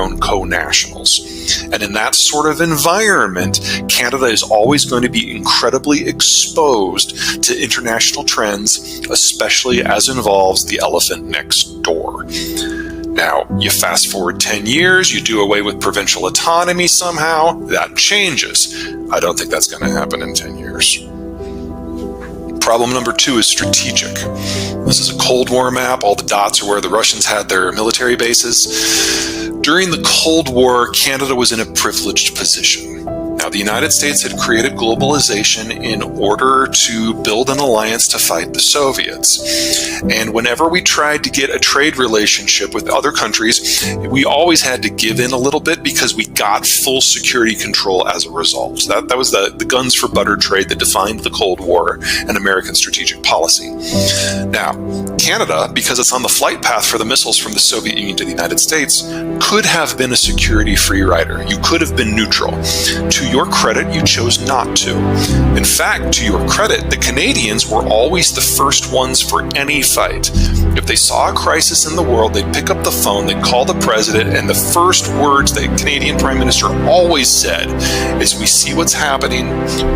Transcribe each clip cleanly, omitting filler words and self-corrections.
own co-nationals. And in that sort of environment, Canada is always going to be incredibly exposed to international trends, especially as involves the elephant next door. Now, you fast forward 10 years, you do away with provincial autonomy somehow, that changes. I don't think that's going to happen in 10 years. Problem number 2 is strategic. This is a Cold War map. All the dots are where the Russians had their military bases. During the Cold War, Canada was in a privileged position. Now, the United States had created globalization in order to build an alliance to fight the Soviets. And whenever we tried to get a trade relationship with other countries, we always had to give in a little bit because we got full security control as a result. That was the guns for butter trade that defined the Cold War and American strategic policy. Now, Canada, because it's on the flight path for the missiles from the Soviet Union to the United States, could have been a security free rider. You could have been neutral. To your credit, you chose not to. In fact, to your credit, the Canadians were always the first ones for any fight. If they saw a crisis in the world, they'd pick up the phone, they'd call the president, and the first words the Canadian Prime Minister always said is, "We see what's happening,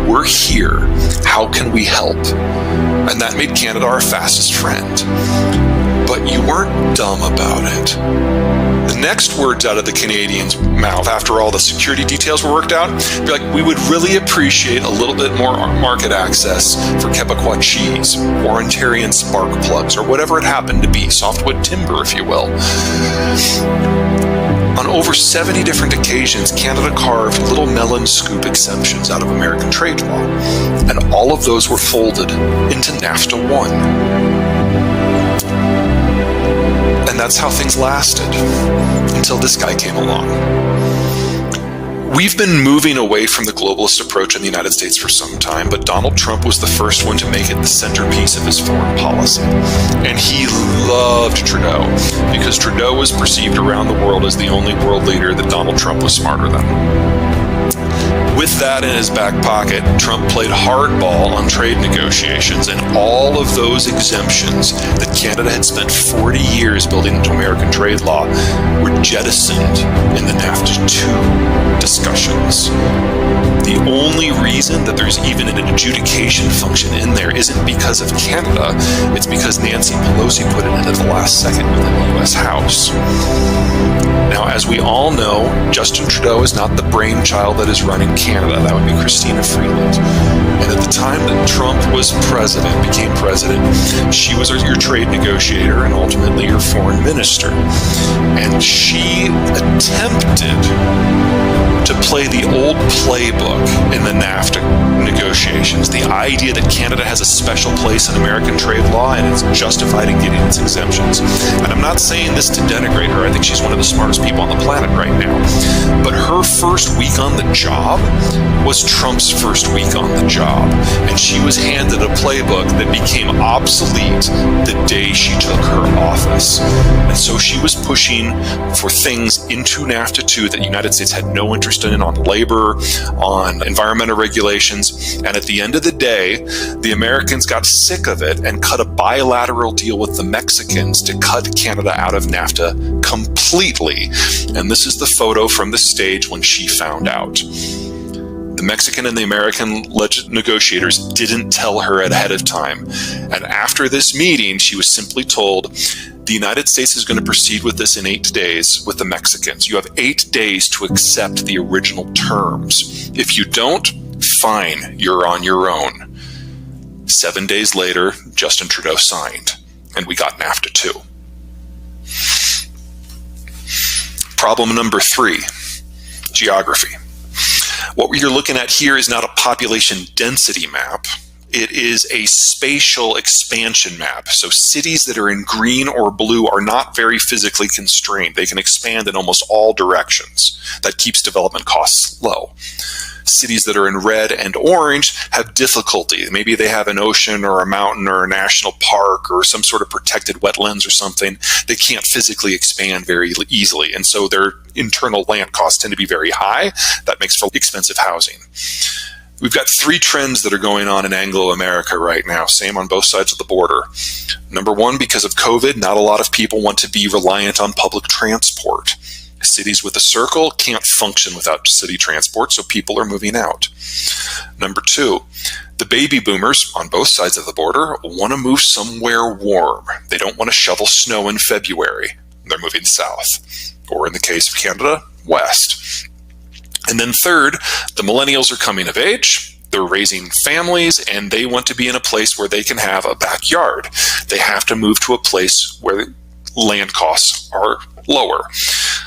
we're here, how can we help?" And that made Canada our fastest friend. But you weren't dumb about it. The next words out of the Canadians' mouth after all the security details were worked out, be like, "We would really appreciate a little bit more market access for Quebecois cheese, or Ontarian spark plugs, or whatever it happened to be, softwood timber, if you will." On over 70 different occasions, Canada carved little melon scoop exceptions out of American trade law, and all of those were folded into NAFTA 1. And that's how things lasted until this guy came along. We've been moving away from the globalist approach in the United States for some time, but Donald Trump was the first one to make it the centerpiece of his foreign policy. And he loved Trudeau because Trudeau was perceived around the world as the only world leader that Donald Trump was smarter than. With that in his back pocket, Trump played hardball on trade negotiations, and all of those exemptions that Canada had spent 40 years building into American trade law were jettisoned in the NAFTA 2 discussions. The only reason that there's even an adjudication function in there isn't because of Canada, it's because Nancy Pelosi put it in at the last second within the US House. Now, as we all know, Justin Trudeau is not the brainchild that is running Canada. That would be Christina Freeland. And at the time that Trump was president, became president, she was your trade negotiator and ultimately your foreign minister. And she attempted to play the old playbook in the NAFTA negotiations, the idea that Canada has a special place in American trade law and it's justified in getting its exemptions. And I'm not saying this to denigrate her. I think she's one of the smartest people on the planet right now. But her first week on the job was Trump's first week on the job. And she was handed a playbook that became obsolete the day she took her office. And so she was pushing for things into NAFTA 2 that the United States had no interest in, on labor, on environmental regulations. And at the end of the day, the Americans got sick of it and cut a bilateral deal with the Mexicans to cut Canada out of NAFTA completely. And this is the photo from the stage when she found out. The Mexican and the American negotiators didn't tell her ahead of time. And after this meeting, she was simply told, the United States is going to proceed with this in 8 days with the Mexicans. You have 8 days to accept the original terms. If you don't, fine, you're on your own. 7 days later, Justin Trudeau signed, and we got NAFTA 2. Problem number 3, geography. What you're looking at here is not a population density map. It is a spatial expansion map. So cities that are in green or blue are not very physically constrained. They can expand in almost all directions. That keeps development costs low. Cities that are in red and orange have difficulty. Maybe they have an ocean or a mountain or a national park or some sort of protected wetlands or something. They can't physically expand very easily. And so their internal land costs tend to be very high. That makes for expensive housing. We've got 3 trends that are going on in Anglo-America right now, same on both sides of the border. Number 1, because of COVID, not a lot of people want to be reliant on public transport. Cities with a circle can't function without city transport, so people are moving out. Number two, the baby boomers on both sides of the border want to move somewhere warm. They don't want to shovel snow in February. They're moving south, or in the case of Canada, west. And then third, the millennials are coming of age. They're raising families, and they want to be in a place where they can have a backyard. They have to move to a place where land costs are lower.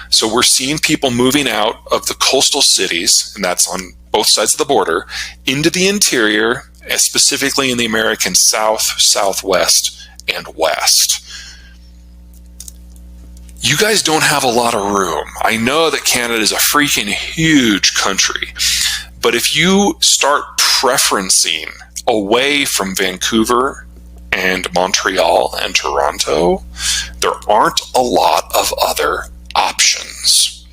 So we're seeing people moving out of the coastal cities, and that's on both sides of the border, into the interior, specifically in the American South, Southwest, and West. You guys don't have a lot of room. I know that Canada is a freaking huge country, but if you start preferencing away from Vancouver and Montreal and Toronto, there aren't a lot of other options.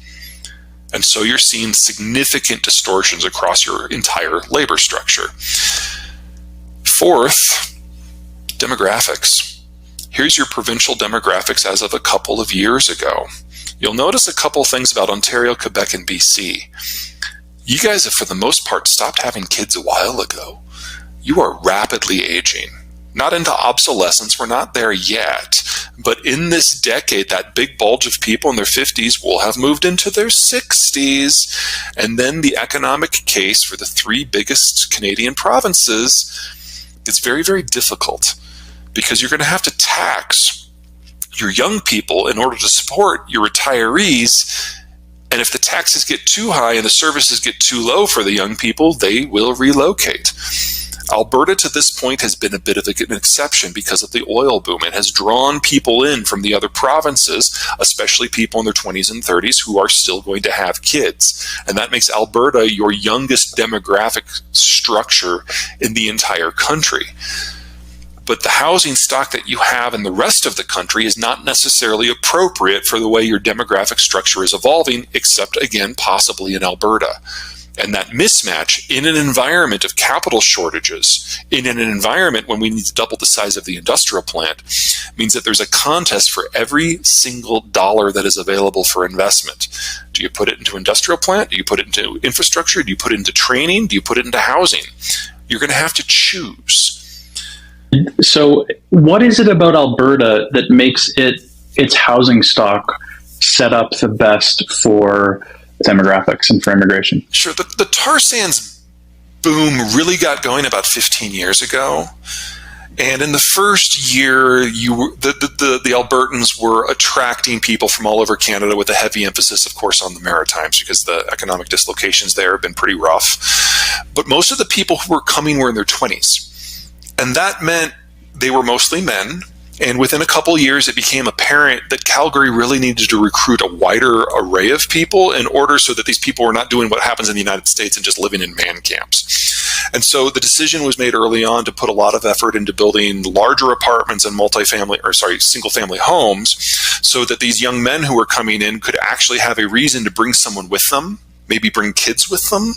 And so you're seeing significant distortions across your entire labor structure. Fourth, demographics. Here's your provincial demographics as of a couple of years ago. You'll notice a couple things about Ontario, Quebec, and BC. You guys have, for the most part, stopped having kids a while ago. You are rapidly aging. Not into obsolescence, we're not there yet. But in this decade, that big bulge of people in their 50s will have moved into their 60s. And then the economic case for the three biggest Canadian provinces is very, very difficult, because you're going to have to tax your young people in order to support your retirees. And if the taxes get too high and the services get too low for the young people, they will relocate. Alberta to this point has been a bit of an exception because of the oil boom. It has drawn people in from the other provinces, especially people in their 20s and 30s who are still going to have kids. And that makes Alberta your youngest demographic structure in the entire country. But the housing stock that you have in the rest of the country is not necessarily appropriate for the way your demographic structure is evolving, except, again, possibly in Alberta. And that mismatch in an environment of capital shortages, in an environment when we need to double the size of the industrial plant, means that there's a contest for every single dollar that is available for investment. Do you put it into industrial plant? Do you put it into infrastructure? Do you put it into training? Do you put it into housing? You're going to have to choose. So what is it about Alberta that makes its housing stock set up the best for demographics and for immigration? Sure. The tar sands boom really got going about 15 years ago. And in the first year, the Albertans were attracting people from all over Canada with a heavy emphasis, of course, on the Maritimes, because the economic dislocations there have been pretty rough. But most of the people who were coming were in their 20s. And that meant they were mostly men. And within a couple of years, it became apparent that Calgary really needed to recruit a wider array of people in order so that these people were not doing what happens in the United States and just living in man camps. And so the decision was made early on to put a lot of effort into building larger apartments and single-family homes, so that these young men who were coming in could actually have a reason to bring someone with them, maybe bring kids with them.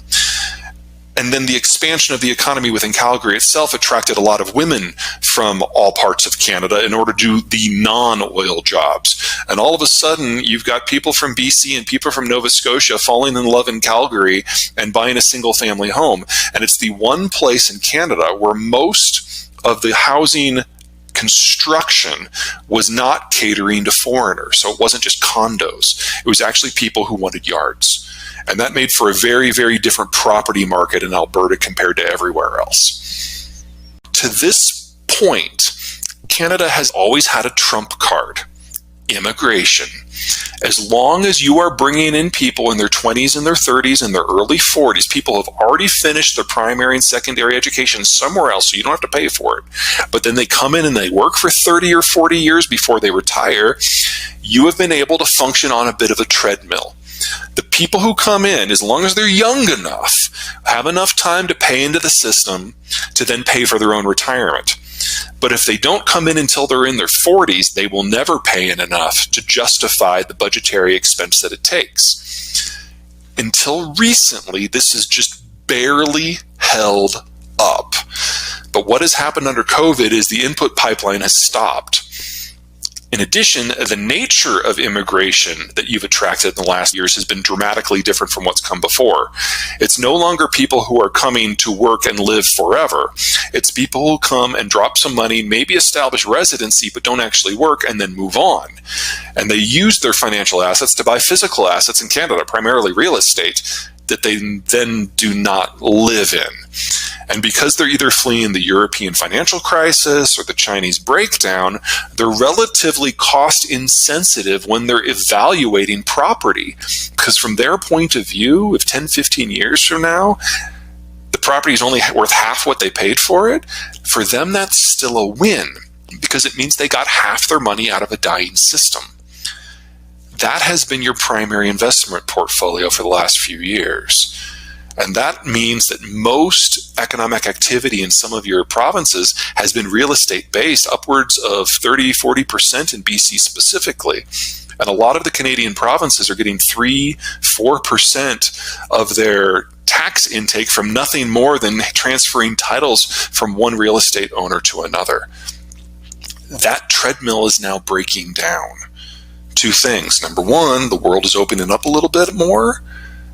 And then the expansion of the economy within Calgary itself attracted a lot of women from all parts of Canada in order to do the non-oil jobs. And all of a sudden, you've got people from BC and people from Nova Scotia falling in love in Calgary and buying a single-family home. And it's the one place in Canada where most of the housing construction was not catering to foreigners. So it wasn't just condos. It was actually people who wanted yards. And that made for a very, very different property market in Alberta compared to everywhere else. To this point, Canada has always had a trump card: immigration. As long as you are bringing in people in their 20s and their 30s and their early 40s, people have already finished their primary and secondary education somewhere else, so you don't have to pay for it. But then they come in and they work for 30 or 40 years before they retire. You have been able to function on a bit of a treadmill. The people who come in, as long as they're young enough, have enough time to pay into the system to then pay for their own retirement. But if they don't come in until they're in their 40s, they will never pay in enough to justify the budgetary expense that it takes. Until recently, this is just barely held up. But what has happened under COVID is the input pipeline has stopped. In addition, the nature of immigration that you've attracted in the last years has been dramatically different from what's come before. It's no longer people who are coming to work and live forever. It's people who come and drop some money, maybe establish residency, but don't actually work and then move on. And they use their financial assets to buy physical assets in Canada, primarily real estate, that they then do not live in. And because they're either fleeing the European financial crisis or the Chinese breakdown, they're relatively cost insensitive when they're evaluating property. Because from their point of view, if 10, 15 years from now, the property is only worth half what they paid for it, for them that's still a win, because it means they got half their money out of a dying system. That has been your primary investment portfolio for the last few years. And that means that most economic activity in some of your provinces has been real estate based, upwards of 30, 40% in BC specifically. And a lot of the Canadian provinces are getting 3, 4% of their tax intake from nothing more than transferring titles from one real estate owner to another. That treadmill is now breaking down. Two things. Number one, the world is opening up a little bit more.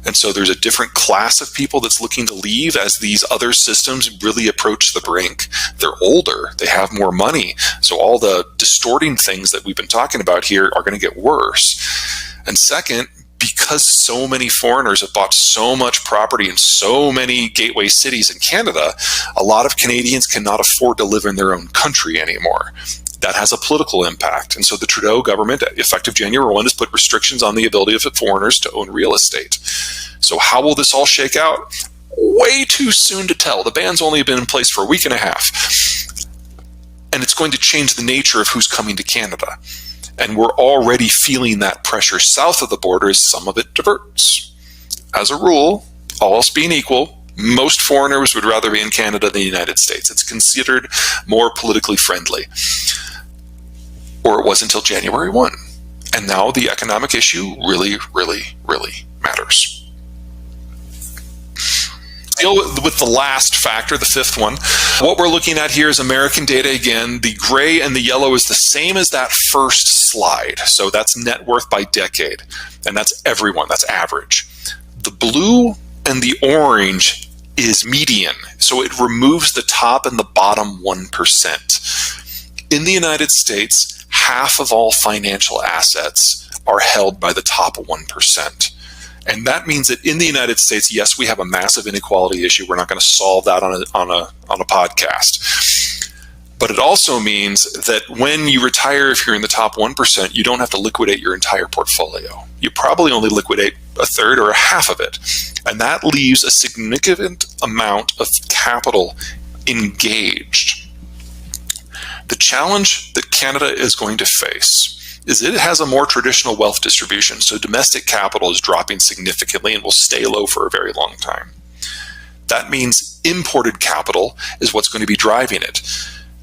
And so there's a different class of people that's looking to leave as these other systems really approach the brink. They're older, they have more money. So all the distorting things that we've been talking about here are going to get worse. And second, because so many foreigners have bought so much property in so many gateway cities in Canada, a lot of Canadians cannot afford to live in their own country anymore. That has a political impact. And so the Trudeau government, effective January 1, has put restrictions on the ability of foreigners to own real estate. So how will this all shake out? Way too soon to tell. The ban's only been in place for a week and a half. And it's going to change the nature of who's coming to Canada. And we're already feeling that pressure south of the border as some of it diverts. As a rule, all else being equal, most foreigners would rather be in Canada than the United States. It's considered more politically friendly. Or it was until January 1. And now the economic issue really, really, really matters. Deal with the last factor, the fifth one. What we're looking at here is American data again. The gray and the yellow is the same as that first slide. So that's net worth by decade. And that's everyone, that's average. The blue and the orange is median. So it removes the top and the bottom 1%. In the United States, half of all financial assets are held by the top 1%. And that means that in the United States, yes, we have a massive inequality issue. We're not going to solve that on a podcast. But it also means that when you retire, if you're in the top 1%, you don't have to liquidate your entire portfolio. You probably only liquidate a third or a half of it. And that leaves a significant amount of capital engaged. The challenge that Canada is going to face is it has a more traditional wealth distribution, so domestic capital is dropping significantly and will stay low for a very long time. That means imported capital is what's going to be driving it.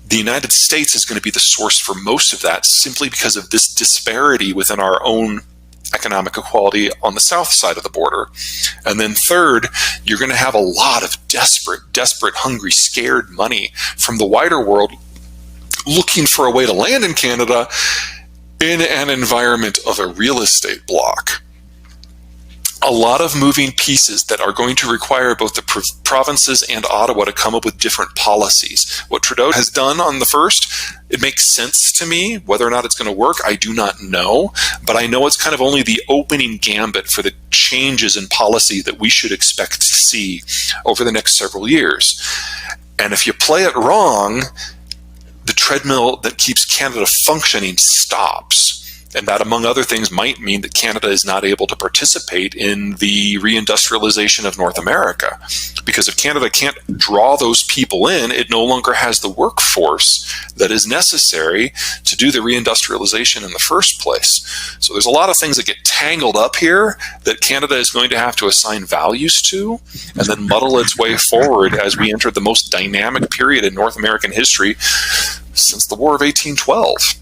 The United States is going to be the source for most of that simply because of this disparity within our own economic equality on the south side of the border. And then third, you're going to have a lot of desperate, hungry, scared money from the wider world looking for a way to land in Canada in an environment of a real estate block. A lot of moving pieces that are going to require both the provinces and Ottawa to come up with different policies. What Trudeau has done on the first, it makes sense to me. Whether or not it's going to work, I do not know. But I know it's kind of only the opening gambit for the changes in policy that we should expect to see over the next several years. And if you play it wrong, the treadmill that keeps Canada functioning stops. And that, among other things, might mean that Canada is not able to participate in the reindustrialization of North America. Because if Canada can't draw those people in, it no longer has the workforce that is necessary to do the reindustrialization in the first place. So there's a lot of things that get tangled up here that Canada is going to have to assign values to and then muddle its way forward as we enter the most dynamic period in North American history since the War of 1812.